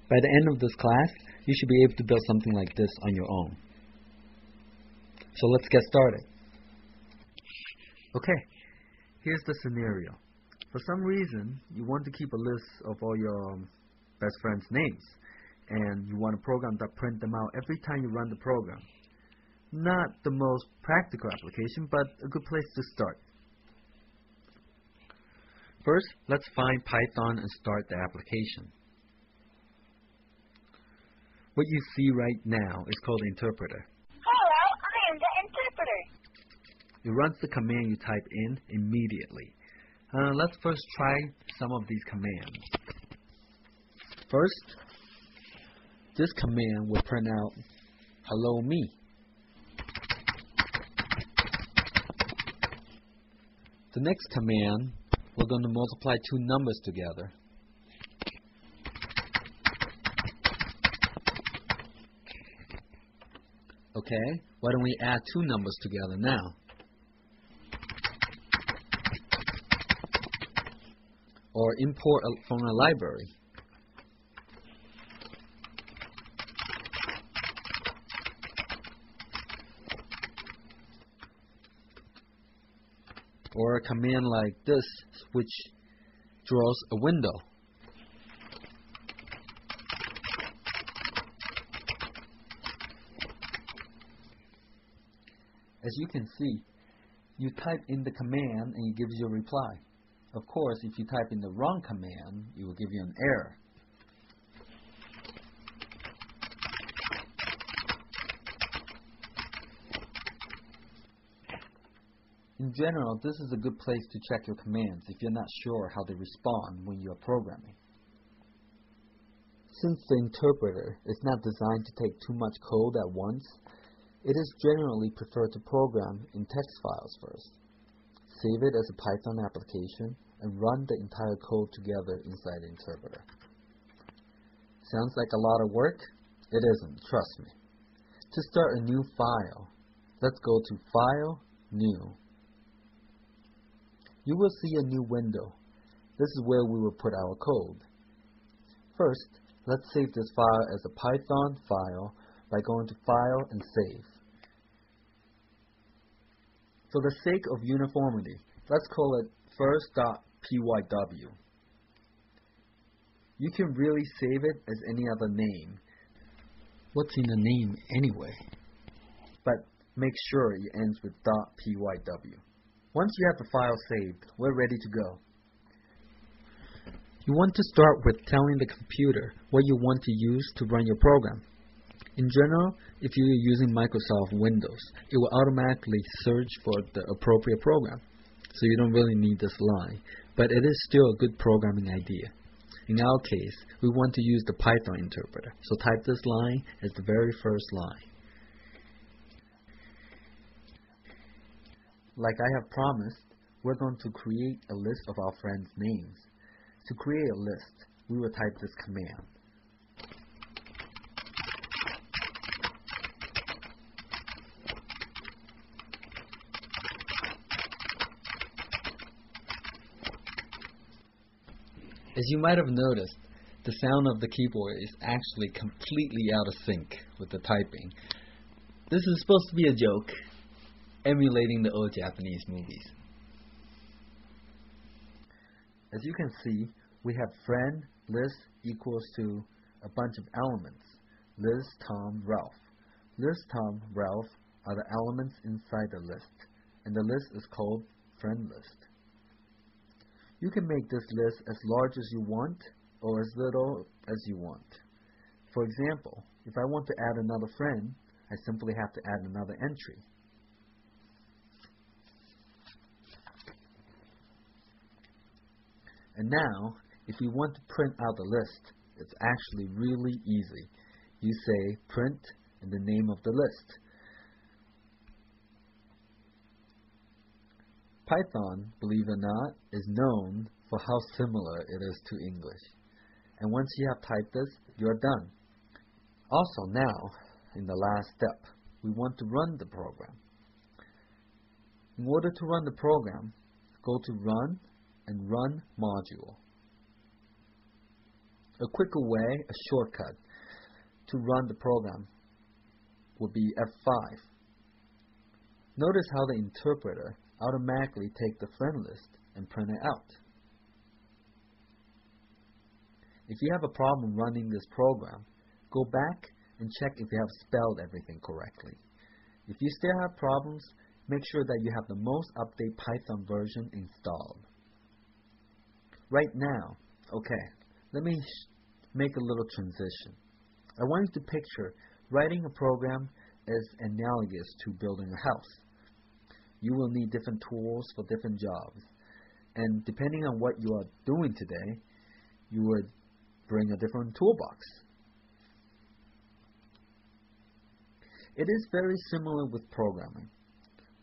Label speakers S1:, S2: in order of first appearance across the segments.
S1: By the end of this class, you should be able to build something like this on your own. So let's get started. Okay, here's the scenario. For some reason, you want to keep a list of all your best friends' names, and you want a program that prints them out every time you run the program. Not the most practical application, but a good place to start. First, let's find Python and start the application. What you see right now is called the interpreter.
S2: Hello, I am the interpreter.
S1: It runs the command you type in immediately. Let's first try some of these commands. First, this command will print out hello me. The next command, we're going to multiply two numbers together. Okay, why don't we add two numbers together now? Or import from a library. Or a command like this, which draws a window. As you can see, you type in the command and it gives you a reply. Of course, if you type in the wrong command, it will give you an error. In general, this is a good place to check your commands if you're not sure how they respond when you are programming. Since the interpreter is not designed to take too much code at once, it is generally preferred to program in text files first. Save it as a Python application and run the entire code together inside the interpreter. Sounds like a lot of work? It isn't, trust me. To start a new file, let's go to File, New. You will see a new window. This is where we will put our code. First, let's save this file as a Python file by going to File and Save. For the sake of uniformity, let's call it first.pyw. You can really save it as any other name. What's in the name anyway? But make sure it ends with .pyw. Once you have the file saved, we're ready to go. You want to start with telling the computer what you want to use to run your program. In general, if you're using Microsoft Windows, it will automatically search for the appropriate program, so you don't really need this line, but it is still a good programming idea. In our case, we want to use the Python interpreter, so type this line as the very first line. Like I have promised, we're going to create a list of our friends' names. To create a list, we will type this command. As you might have noticed, the sound of the keyboard is actually completely out of sync with the typing. This is supposed to be a joke, emulating the old Japanese movies. As you can see, we have friend list equals to a bunch of elements. Liz, Tom, Ralph. Liz, Tom, Ralph are the elements inside the list, and the list is called friend list. You can make this list as large as you want or as little as you want. For example, if I want to add another friend, I simply have to add another entry. And now, if we want to print out the list, it's actually really easy. You say print and the name of the list. Python, believe it or not, is known for how similar it is to English. And once you have typed this, you're done. Also now, in the last step, we want to run the program. In order to run the program, go to Run and Run Module. A quicker way, a shortcut, to run the program would be F5. Notice how the interpreter automatically takes the friend list and print it out. If you have a problem running this program, go back and check if you have spelled everything correctly. If you still have problems, make sure that you have the most updated Python version installed. Right now, let me make a little transition. I want you to picture writing a program as analogous to building a house. You will need different tools for different jobs, and depending on what you are doing today, you would bring a different toolbox. It is very similar with programming.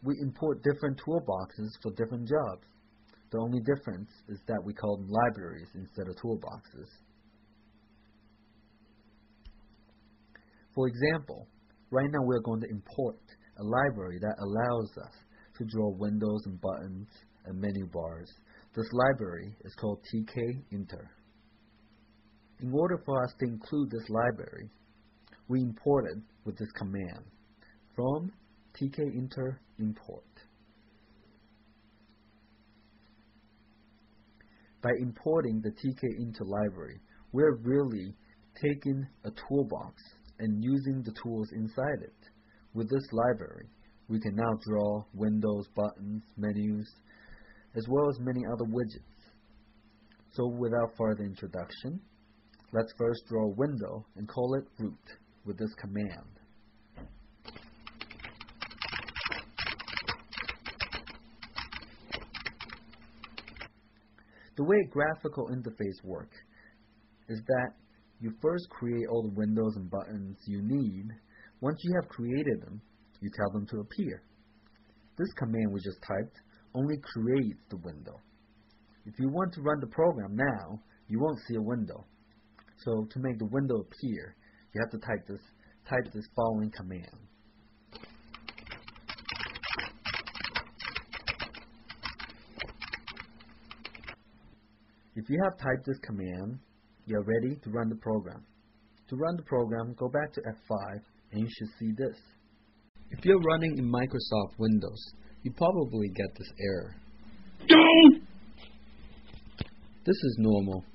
S1: We import different toolboxes for different jobs. The only difference is that we call them libraries instead of toolboxes. For example, right now we're going to import a library that allows us to draw windows and buttons and menu bars. This library is called Tkinter. In order for us to include this library, we import it with this command from Tkinter import. By importing the Tkinter library, we're really taking a toolbox and using the tools inside it. With this library, we can now draw windows, buttons, menus, as well as many other widgets. So without further introduction, let's first draw a window and call it root with this command. The way graphical interface work is that you first create all the windows and buttons you need. Once you have created them, you tell them to appear. This command we just typed only creates the window. If you want to run the program now, you won't see a window. So to make the window appear, you have to type this following command. If you have typed this command, you're ready to run the program. To run the program, go back to F5 and you should see this. If you're running in Microsoft Windows, you probably get this error. This is normal.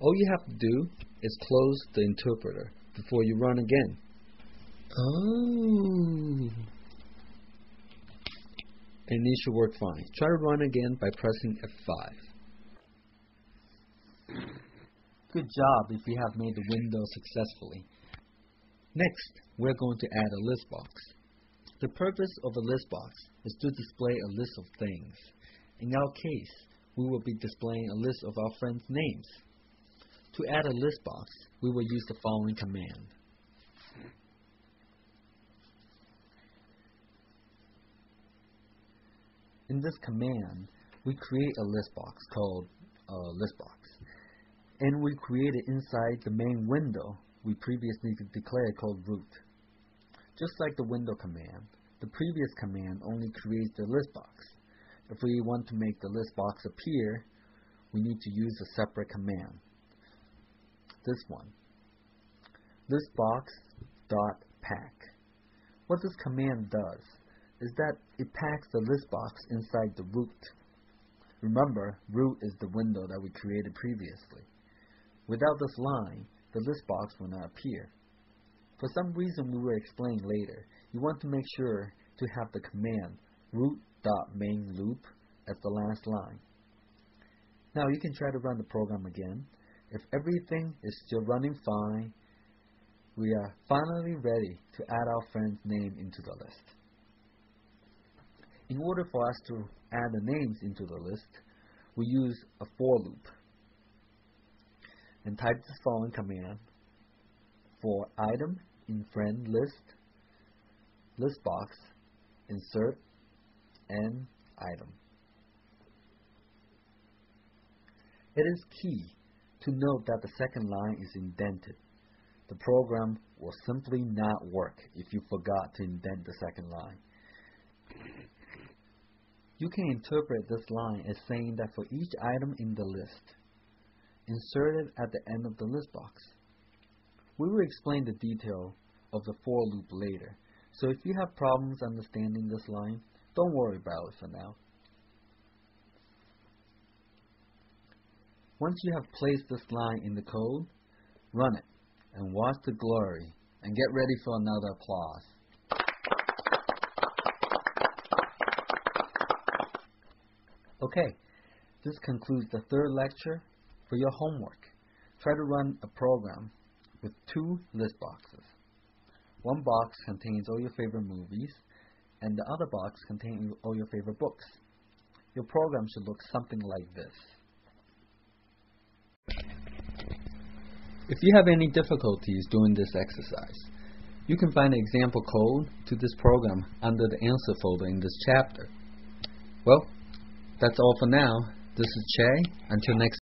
S1: All you have to do is close the interpreter before you run again. Oh. And it should work fine. Try to run again by pressing F5. Good job if you have made the window successfully. Next, we're going to add a list box. The purpose of a list box is to display a list of things. In our case, we will be displaying a list of our friends' names. To add a list box, we will use the following command. In this command, we create a list box called listbox, and we create it inside the main window we previously declared called root. Just like the window command, the previous command only creates the list box. If we want to make the list box appear, we need to use a separate command. This one, listbox.pack. What this command does is that it packs the list box inside the root. Remember, root is the window that we created previously. Without this line, the list box will not appear. For some reason we will explain later, you want to make sure to have the command root.mainLoop as the last line. Now you can try to run the program again. If everything is still running fine, we are finally ready to add our friend's name into the list. In order for us to add the names into the list, we use a for loop and type this following command: for item in friend list, listbox, insert, and item. It is key to note that the second line is indented. The program will simply not work if you forgot to indent the second line. You can interpret this line as saying that for each item in the list, inserted at the end of the list box. We will explain the detail of the for loop later, so if you have problems understanding this line, don't worry about it for now. Once you have placed this line in the code, run it and watch the glory and get ready for another applause. Okay, this concludes the third lecture. For your homework, try to run a program with 2 list boxes. One box contains all your favorite movies, and the other box contains all your favorite books. Your program should look something like this. If you have any difficulties doing this exercise, you can find the example code to this program under the answer folder in this chapter. Well, that's all for now. This is Chieh. Until next